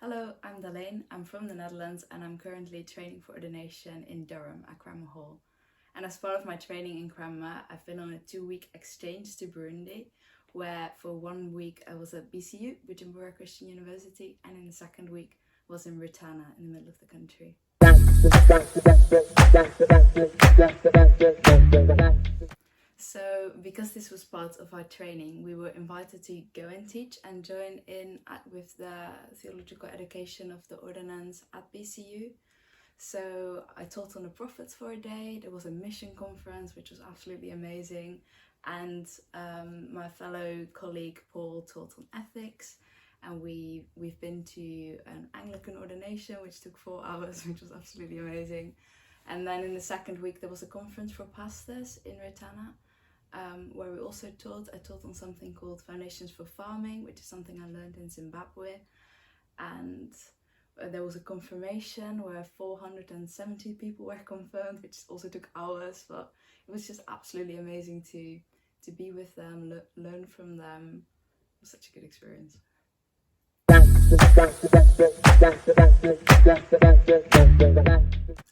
Hello, I'm Daleen. I'm from the Netherlands and I'm currently training for ordination in Durham at Cranmer Hall. And as part of my training in Cranmer, I've been on a 2-week exchange to Burundi, where for 1 week I was at BCU, Bujumbura Christian University, and in the second week was in Rutana in the middle of the country. So, because this was part of our training, we were invited to go and teach and join in with the Theological education of the Ordinand at BCU. So, I taught on the prophets for a day. There was a mission conference, which was absolutely amazing. And my fellow colleague Paul taught on ethics. And we've been to an Anglican ordination, which took 4 hours, which was absolutely amazing. And then in the second week, there was a conference for pastors in Rutana. Where we also taught. I taught on something called Foundations for Farming, which is something I learned in Zimbabwe. And there was a confirmation where 470 people were confirmed, which also took hours, but it was just absolutely amazing to be with them, learn from them. It was such a good experience.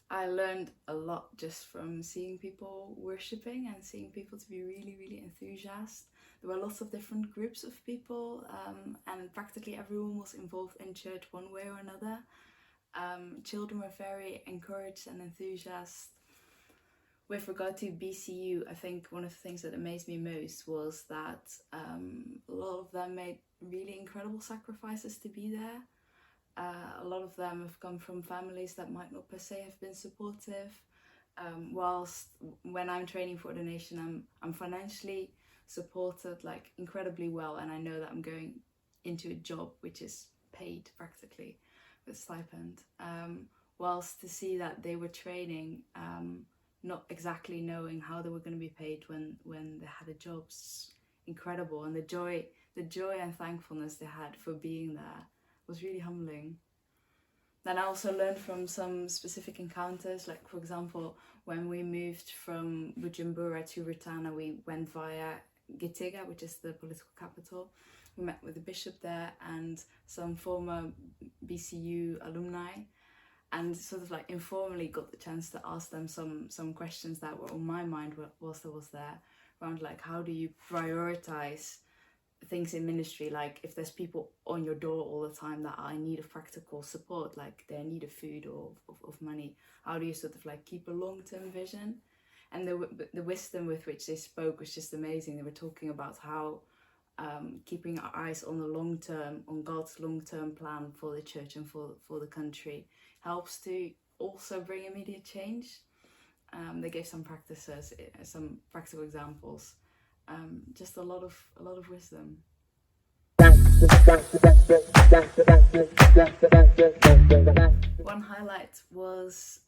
I learned a lot just from seeing people worshipping and seeing people to be really, really enthusiastic. There were lots of different groups of people, and practically everyone was involved in church one way or another. Children were very encouraged and enthusiastic. With regard to BCU, I think one of the things that amazed me most was that a lot of them made really incredible sacrifices to be there. A lot of them have come from families that might not per se have been supportive. Whilst when I'm training for ordination, I'm financially supported like incredibly well, and I know that I'm going into a job which is paid practically with stipend. Whilst to see that they were training, not exactly knowing how they were going to be paid when they had a job, it's incredible, and the joy and thankfulness they had for being there was really humbling. Then I also learned from some specific encounters, like for example, when we moved from Bujumbura to Rutana, we went via Gitega, which is the political capital. We met with the bishop there and some former BCU alumni, and sort of like informally got the chance to ask them some questions that were on my mind whilst I was there, around like how do you prioritize things in ministry, like if there's people on your door all the time that are in need of practical support, like they're in need of food or of money, how do you sort of like keep a long-term vision? And the wisdom with which they spoke was just amazing. They were talking about how keeping our eyes on the long term, on God's long-term plan for the church and for the country helps to also bring immediate change. They gave some practices, some practical examples. Just a lot of wisdom. One highlight was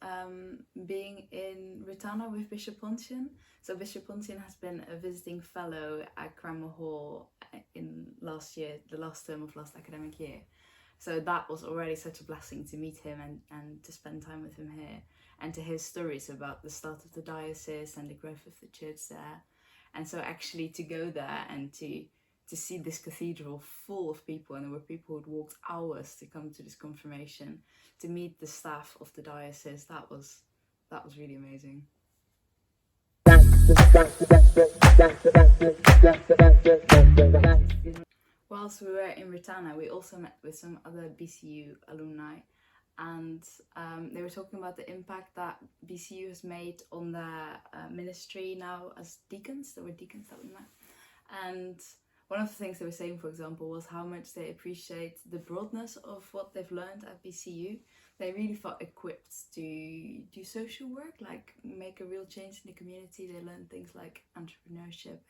being in Rutana with Bishop Pontian. So Bishop Pontian has been a visiting fellow at Cranmer Hall in the last term of last academic year. So that was already such a blessing to meet him and to spend time with him here and to hear stories about the start of the diocese and the growth of the church there. And so actually to go there and to see this cathedral full of people, and there were people who'd walked hours to come to this confirmation, to meet the staff of the diocese, that was really amazing. Whilst we were in Rutana, we also met with some other BCU alumni, and they were talking about the impact that BCU has made on their ministry now as deacons. There were deacons that we met, and one of the things they were saying, for example, was how much they appreciate the broadness of what they've learned at BCU. They really felt equipped to do social work, like make a real change in the community. They learned things like entrepreneurship,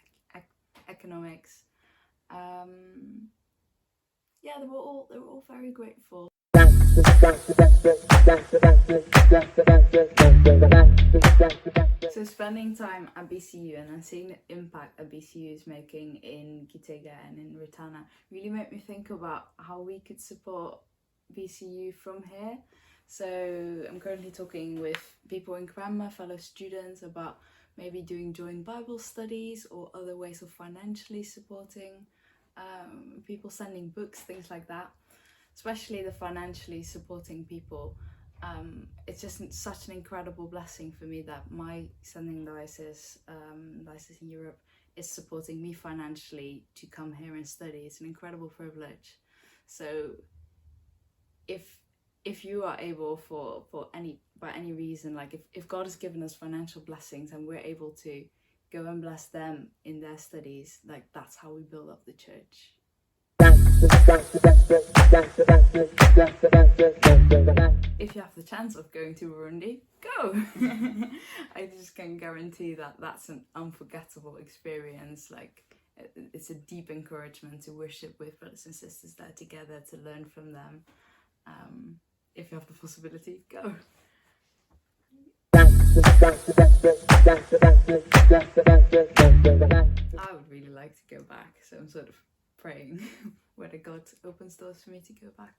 economics. Yeah, they were all very grateful. So spending time at BCU and then seeing the impact that BCU is making in Gitega and in Rutana really made me think about how we could support BCU from here. So I'm currently talking with people in Cranmer, fellow students, about maybe doing joint Bible studies or other ways of financially supporting people, sending books, things like that. especially the financially supporting people. It's just such an incredible blessing for me that my sending diocese in Europe is supporting me financially to come here and study. It's an incredible privilege. So if you are able by any reason, like if God has given us financial blessings and we're able to go and bless them in their studies, like that's how we build up the church. If you have the chance of going to Burundi, go! I just can guarantee that that's an unforgettable experience. Like, it's a deep encouragement to worship with brothers and sisters there together, to learn from them. If you have the possibility, go! I would really like to go back, so I'm sort of praying whether God opens doors for me to go back.